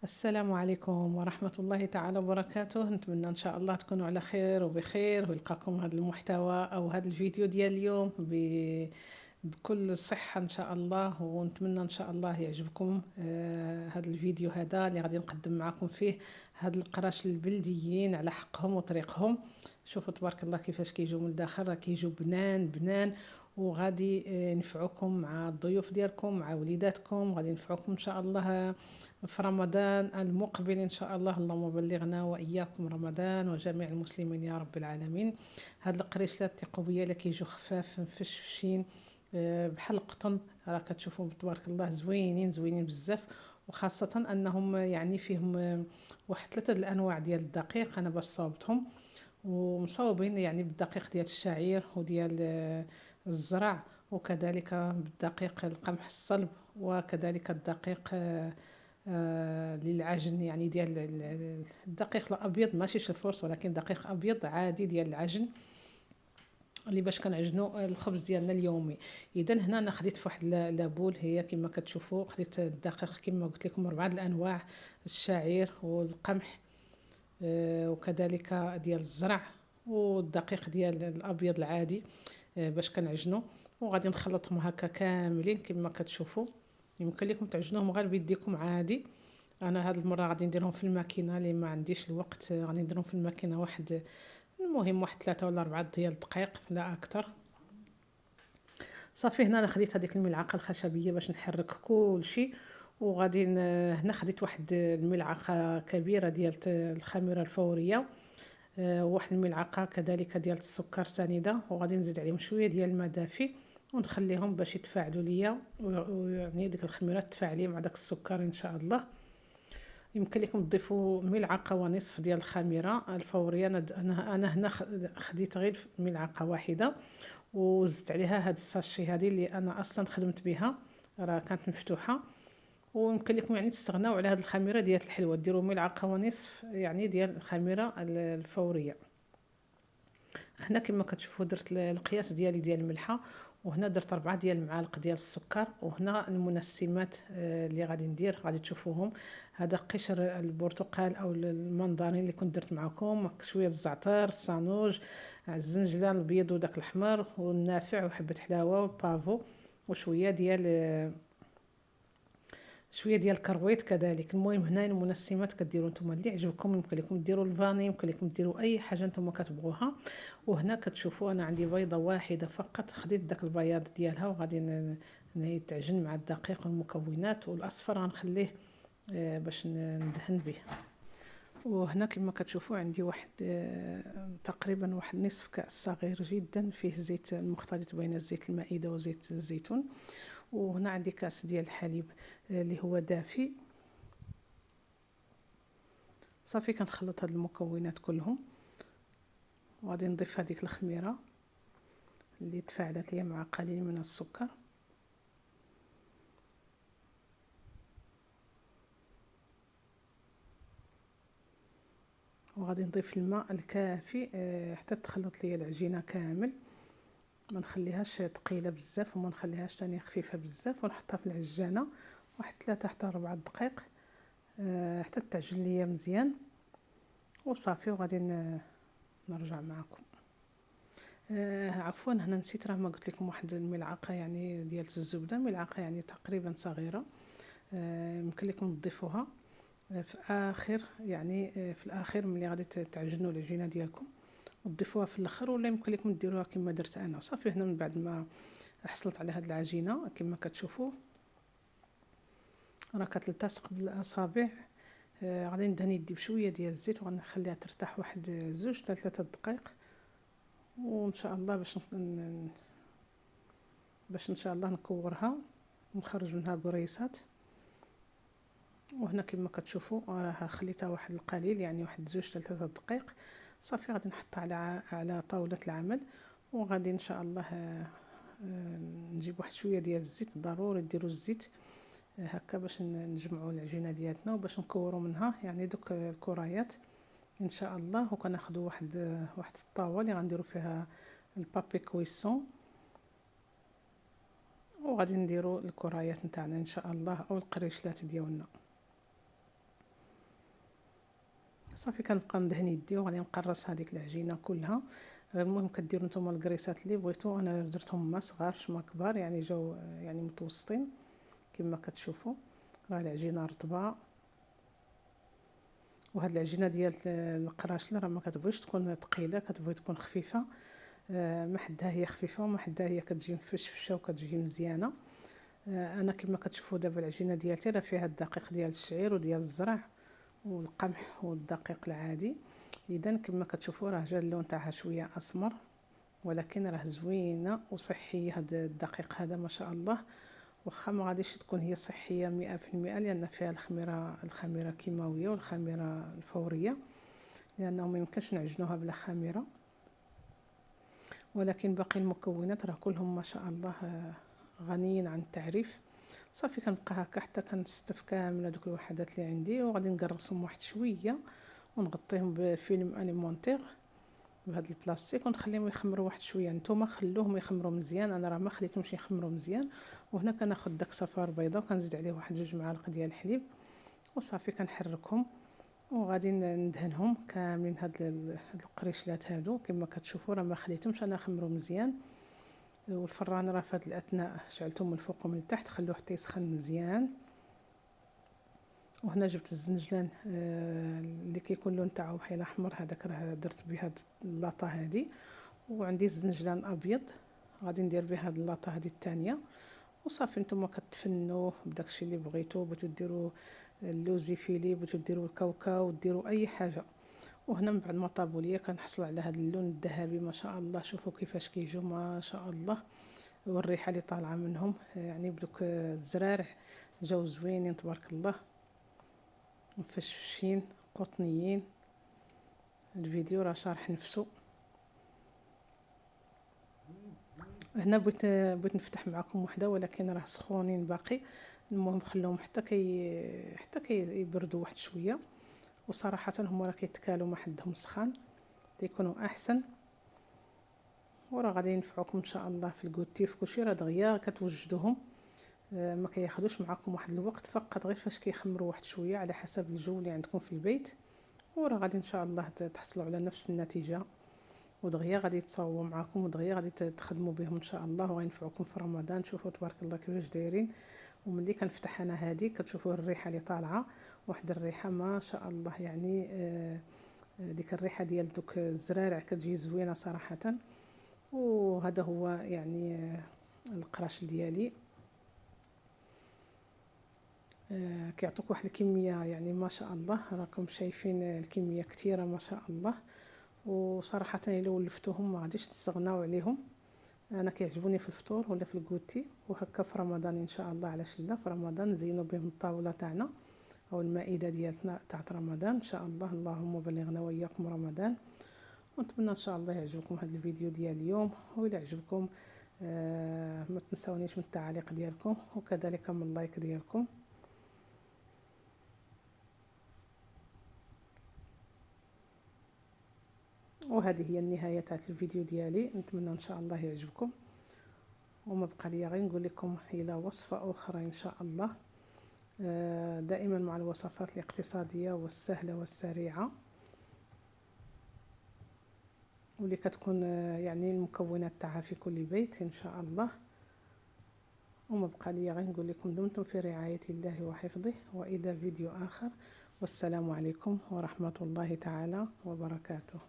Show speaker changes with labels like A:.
A: السلام عليكم ورحمة الله تعالى وبركاته. نتمنى إن شاء الله تكونوا على خير وبخير، ويلقاكم هذا المحتوى أو هذا الفيديو ديال اليوم بكل صحة إن شاء الله. ونتمنى إن شاء الله يعجبكم هذا الفيديو هذا اللي غادي نقدم معكم فيه هاد القراش البلديين على حقهم وطريقهم. شوفوا تبارك الله كيفاش كيجيو من الداخل، راه كيجيو بنان بنان، وغادي ينفعوكم مع الضيوف ديالكم، مع وليداتكم، غادي ينفعوكم ان شاء الله في رمضان المقبل إن شاء الله. اللهم بلغنا وإياكم رمضان وجميع المسلمين يا رب العالمين. هاد القريشلات التقوية اللي كيجوا خفاف مفشفشين بحال القطن، راه كتشوفوا تبارك الله زوينين زوينين بزاف. وخاصة أنهم يعني فيهم واحد 3 الأنواع ديال الدقيق. أنا بس صوبتهم ومصوبين يعني بالدقيق ديال الشعير وديال الزرع، وكذلك بالدقيق القمح الصلب، وكذلك الدقيق للعجن يعني ديال الدقيق الابيض، ماشي شفورس ولكن دقيق ابيض عادي ديال العجن اللي باش كنعجنوا الخبز ديالنا اليومي. اذا هنا انا خديت فواحد لابول، هي كما كتشوفوا خديت الدقيق كما قلت لكم 4 الانواع: الشعير والقمح وكذلك ديال الزرع والدقيق ديال الابيض العادي باش كنعجنوا. وغادي نخلطهم هكا كاملين كما كتشوفوا. يمكن لكم تعجنوهم غير بيديكم عادي. انا هاد المره غادي نديرهم في الماكينه، اللي ما عنديش الوقت غادي نديرهم في الماكينه واحد، المهم واحد 3 ولا 4 ديال الدقائق لا اكثر. صافي هنا انا خديت هذيك الملعقه الخشبيه باش نحرك كل شيء. وغادي هنا خديت واحد الملعقه كبيره ديال الخميره الفوريه، واحد الملعقه كذلك ديال السكر سنيده، وغادي نزيد عليهم شويه ديال الماء دافي ونخليهم باش يتفاعلوا ليا، ويعني ديك الخميره تفاعلي مع داك السكر ان شاء الله. يمكن لكم تضيفوا ملعقه ونصف ديال الخميره الفوريه. انا هنا خديت غير ملعقه واحده، وزدت عليها هاد الساشي هذه اللي انا اصلا خدمت بها، راه كانت مفتوحه. ويمكن لكم يعني تستغناو على هاد الخميره ديال الحلوه، ديروا ملعقه ونصف يعني ديال الخميره الفوريه. هنا كما كتشوفوا درت القياس ديالي ديال الملحه، وهنا درت 4 ديال المعالق ديال السكر. وهنا المنسمات اللي غادي ندير غادي تشوفوهم. هذا قشر البرتقال او المنضرين اللي كنت درت معكم، شويه الزعتر، الصانوج، الزنجله الابيض وداك الاحمر والنافع وحبه حلاوه والبافو، وشويه ديال الكرويت كذلك. المهم هنا المنسمات كديروا نتوما اللي عجبكم، يمكن لكم ديروا الفاني، يمكن لكم ديروا اي حاجه نتوما كتبغوها. وهنا كتشوفوا انا عندي بيضه واحده فقط، خديت داك البياض ديالها وغادي تعجن مع الدقيق والمكونات، والاصفر غنخليه باش ندهن به. وهنا كما كتشوفوا عندي واحد تقريبا واحد نصف كأس صغير جدا فيه زيت مختلط بين زيت المائدة وزيت الزيتون. وهنا عندي كاس ديال الحليب اللي هو دافي. صافي كنخلط هاد المكونات كلهم، وغادي نضيف هذيك الخميره اللي تفاعلت لي مع قليل من السكر. وغادي نضيف الماء الكافي حتى تخلط لي العجينه كامل، ما نخليهاش ثقيله بزاف وما نخليهاش ثاني خفيفه بزاف، ونحطها في العجانه واحد 3 حتى 4 دقائق حتى تعجن ليا مزيان. وصافي وغادي نرجع معكم. عفوا هنا نسيت، راه ما قلت لكم واحد الملعقه يعني ديال الزبده، ملعقه يعني تقريبا صغيره، يمكن لكم تضيفوها في اخر يعني في الاخير ملي غادي تعجنوا العجينه ديالكم، وتضيفوها في الاخر، ولا يمكن لكم ديروها كما درت انا. صافي هنا من بعد ما حصلت على هاد العجينه كما كتشوفوا راه كتلتصق بالاصابع، غادي ندهن يدي بشويه ديال الزيت وغنخليها ترتاح واحد 2 حتى 3 دقائق، وان شاء الله باش ان شاء الله نكورها ونخرج منها قريصات. وهنا كما كتشوفوا راه خليتها واحد القليل يعني واحد 2 حتى 3 دقائق. صافي غادي نحطها على طاوله العمل، وغادي ان شاء الله نجيب واحد شويه ديال الزيت، ضروري ديروا الزيت هكا باش نجمعوا العجينه ديالتنا وباش نكوروا منها يعني دوك الكريات ان شاء الله. وكناخذوا واحد الطاوه اللي غنديروا فيها البابي كويسون، وغادي نديروا الكريات نتاعنا ان شاء الله او القريشلات ديالنا. صافي كنبقى ندهن يدي وغادي نقرص هذيك العجينه كلها. المهم كديروا نتوما الكريسات اللي بغيتو، انا درتهم ما صغارش ما كبار، يعني جاو يعني متوسطين كما كتشوفوا. راه العجينه رطبه، وهاد العجينه ديال القراشل راه ما كتبغيش تكون ثقيله، كتبغي تكون خفيفه. ما حدها هي خفيفه وما حدها هي كتجي مفشفشه وكتجي مزيانه. انا كما كتشوفوا دابا العجينه ديالتي راه فيها الدقيق ديال الشعير وديال الزرع والقمح والدقيق العادي. اذا كما كتشوفوا راه جا اللون تاعها شويه اسمر، ولكن راه زوينه وصحيه. هذا الدقيق هذا ما شاء الله، واخا ما غاديش تكون هي صحيه 100% لان فيها الخميره كيماويه والخميره الفوريه، لانه ما يمكنش نعجنوها بلا خميره. ولكن باقي المكونات راه كلهم ما شاء الله غنيين عن التعريف. صافي كنبقى هكا حتى كنستف كامل هذوك الوحدات اللي عندي، وغادي نقرصهم واحد شويه ونغطيهم بفيلم اليمونتير بهذا البلاستيك ونخليهم يخمروا واحد شويه. نتوما خلوهم يخمروا مزيان، انا راه ما خليتهمش يخمروا مزيان. وهنا كناخذ داك صفار بيضاء وكنزيد عليه واحد 2 معالق ديال الحليب، وصافي كنحركهم وغادي ندهنهم كاملين. هاد القريشلات هادو كما كتشوفوا راه ما خليتهمش انا خمروا مزيان. والفران راه في هاد الاثناء شعلته من الفوق ومن التحت، خلوه حتى يسخن مزيان. وهنا جبت الزنجلان اللي كيكون اللون تاعو بحال احمر، هذاك راه درت به هاد اللاطه هادي. وعندي الزنجلان ابيض غادي ندير به هاد اللاطه هادي الثانيه. وصافي نتوما كتفنوا بداكشي اللي بغيتو، بغيتو ديروا اللوزي فيلي، بغيتو ديروا الكاوكاو، ديروا اي حاجه. وهنا من بعد ما طابوا ليا كنحصل على هذا اللون الذهبي ما شاء الله. شوفوا كيفاش كيجوا ما شاء الله، والريحه اللي طالعه منهم يعني بدوك الزرارع جاو زوينين تبارك الله، مفشفشين قطنيين. الفيديو راه شارح نفسه. هنا بغيت نفتح معكم وحده ولكن راه سخونين باقي. المهم خلوهم حتى كيبردوا واحد شويه، وصراحه هما راه كيتكالوا ما حدهم سخان تيكونوا احسن، وراه غادي ينفعوكم ان شاء الله في الكوتي في كلشي. راه دغيا كتوجدوهم، ما كياخذوش معكم واحد الوقت، فقط غير فاش كيخمروا واحد شويه على حسب الجو اللي عندكم في البيت، وراه غادي ان شاء الله تحصلوا على نفس النتيجه. ودغيا غادي يتصاوبوا معكم، ودغيا غادي تخدموا بهم ان شاء الله، وغينفعوكم في رمضان. شوفوا تبارك الله كيفاش دايرين. وملي كنفتح انا هذه كتشوفوا الريحه اللي طالعه، واحد الريحه ما شاء الله، يعني ديك الريحه ديال دوك الزرارع كتجي زوينه صراحه. وهذا هو يعني القراش ديالي. كيعطوك واحد الكميه يعني ما شاء الله، راكم شايفين الكميه كثيره ما شاء الله. وصراحه الا ولفتوهم ما غاديش تستغناو عليهم. انا كيعجبوني في الفطور ولا في الكوتي، وهكا في رمضان ان شاء الله. علاش لا، في رمضان نزينوا بهم الطاوله تاعنا او المائده ديالنا تاعت رمضان ان شاء الله. اللهم بلغنا واياكم رمضان. ونتمنى ان شاء الله يعجبكم هذا الفيديو ديال اليوم، وإلا عجبكم ما تنسونيش من التعليق ديالكم وكذلك من اللايك ديالكم. وهذه هي النهايه تاع الفيديو ديالي. نتمنى ان شاء الله يعجبكم، وما بقى لي غير نقول لكم الى وصفه اخرى ان شاء الله. دائما مع الوصفات الاقتصاديه والسهله والسريعه، واللي كتكون يعني المكونات تاعها في كل بيت ان شاء الله. وما بقى لي غير نقول لكم دمتم في رعايه الله وحفظه، والى فيديو اخر، والسلام عليكم ورحمه الله تعالى وبركاته.